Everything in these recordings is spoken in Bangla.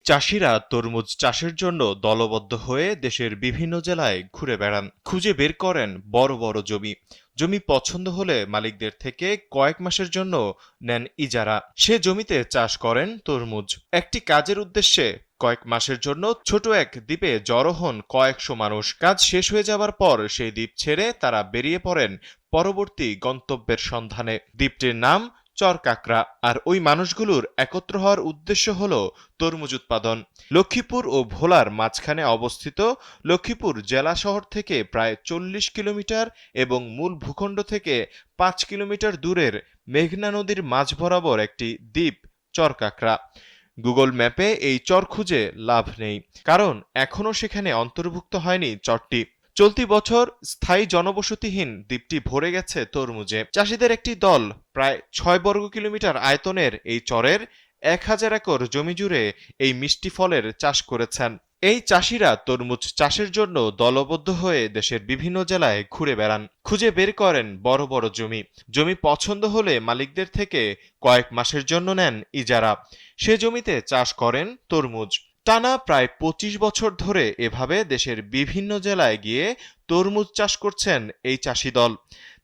চাষিরা তরমুজ চাষের জন্য দলবদ্ধ হয়ে দেশের বিভিন্ন জেলায় ঘুরে বেড়ান, খুঁজে বের করেন বড় বড় জমি। জমি পছন্দ হলে মালিকদের থেকে কয়েক মাসের জন্য নেন ইজারা। সে জমিতে চাষ করেন তরমুজ। একটি কাজের উদ্দেশ্যে কয়েক মাসের জন্য ছোট এক দ্বীপে জড়ো হন কয়েকশো মানুষ। কাজ শেষ হয়ে যাবার পর সেই দ্বীপ ছেড়ে তারা বেরিয়ে পড়েন পরবর্তী গন্তব্যের সন্ধানে। দ্বীপটির নাম চরকাকরা। আর ওই মানুষগুলোর একত্র হওয়ার উদ্দেশ্য হলো তরমুজ উৎপাদন। লক্ষ্মীপুর ও ভোলার মাঝখানে অবস্থিত লক্ষ্মীপুর জেলা শহর থেকে প্রায় ৪০ কিলোমিটার এবং মূল ভূখণ্ড থেকে ৫ কিলোমিটার দূরের মেঘনা নদীর মাঝ বরাবর একটি দ্বীপ চরকাকরা। গুগল ম্যাপে এই চর খুঁজে লাভ নেই, কারণ এখনও সেখানে অন্তর্ভুক্ত হয়নি চরটি। চলতি বছর স্থায়ী জনবসতিহীন দ্বীপটি ভরে গেছে তরমুজে। চাষিদের একটি দল প্রায় ৬ বর্গ কিলোমিটার আয়তনের এই চরের ১,০০০ একর জমি জুড়ে এই মিষ্টি ফলের চাষ করেছেন। এই চাষিরা তরমুজ চাষের জন্য দলবদ্ধ হয়ে দেশের বিভিন্ন জেলায় ঘুরে বেড়ান, খুঁজে বের করেন বড় বড় জমি। জমি পছন্দ হলে মালিকদের থেকে কয়েক মাসের জন্য নেন ইজারা। সে জমিতে চাষ করেন তরমুজ। টানা প্রায় ২৫ বছর ধরে এভাবে দেশের বিভিন্ন জেলায় গিয়ে তরমুজ চাষ করছেন এই চাষি দল।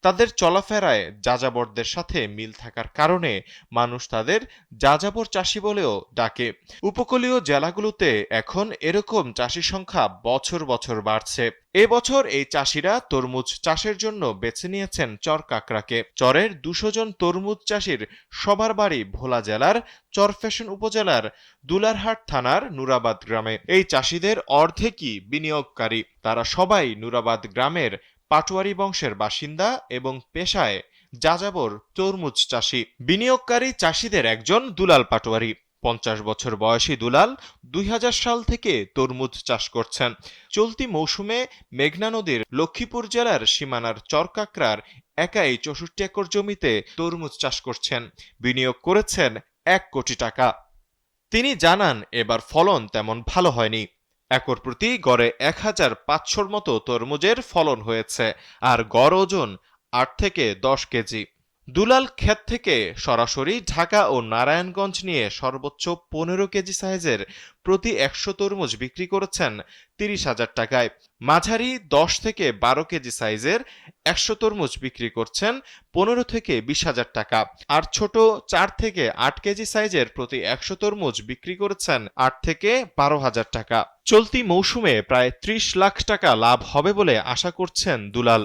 তাদের চলাফেরায় যাযাবরদের সাথে মিল থাকার কারণে মানুষ তাদের যাযাবর চাষি বলেও ডাকে। উপকূলীয় জেলাগুলোতে এখন এরকম চাষির সংখ্যা বছর বছর বাড়ছে। এবছর এই চাষিরা তরমুজ চাষের জন্য বেছে নিয়েছেন চরকাকরাকে। চরের ২০০ জন তরমুজ চাষির সবার বাড়ি ভোলা জেলার চরফ্যাশন উপজেলার দুলারহাট থানার নুরাবাদ গ্রামে। এই চাষিদের অর্ধেকই বিনিয়োগকারী। তারা সবাই নুরাবাদ গ্রামের পাটোয়ারি বংশের বাসিন্দা এবং পেশায় যাযাবর তরমুজ চাষি। বিনিয়োগকারী চাষিদের একজন দুলাল পাটোয়ারি। ৫০ বছর বয়সী দুলাল ২০০০ সাল থেকে তরমুজ চাষ করছেন। চলতি মৌসুমে মেঘনা নদীর লক্ষ্মীপুর জেলার সীমানার চরকাকরার একাই ৬৪ একর জমিতে তরমুজ চাষ করছেন। বিনিয়োগ করেছেন ১ কোটি টাকা। তিনি জানান, এবার ফলন তেমন ভালো হয়নি। একর প্রতি গড়ে ১,৫০০ মতো তরমুজের ফলন হয়েছে, আর গড় ওজন ৮ থেকে ১০ কেজি। দুলাল ক্ষেত থেকে সরাসরি ঢাকা ও নারায়ণগঞ্জ নিয়ে সর্বোচ্চ ১৫ কেজি সাইজের প্রতি ১০০ তরমুজ বিক্রি করেছেন ৩০,০০০ টাকায়। মাঝারি ১০ থেকে ১২ কেজি সাইজের ১০০ তরমুজ বিক্রি করছেন ১৫ থেকে ২০,০০০ টাকা। আর ছোট ৪ থেকে ৮ কেজি সাইজের প্রতি ১০০ তরমুজ বিক্রি করেছেন ৮ থেকে ১২,০০০ টাকা। চলতি মৌসুমে প্রায় ৩০ লাখ টাকা লাভ হবে বলে আশা করছেন দুলাল।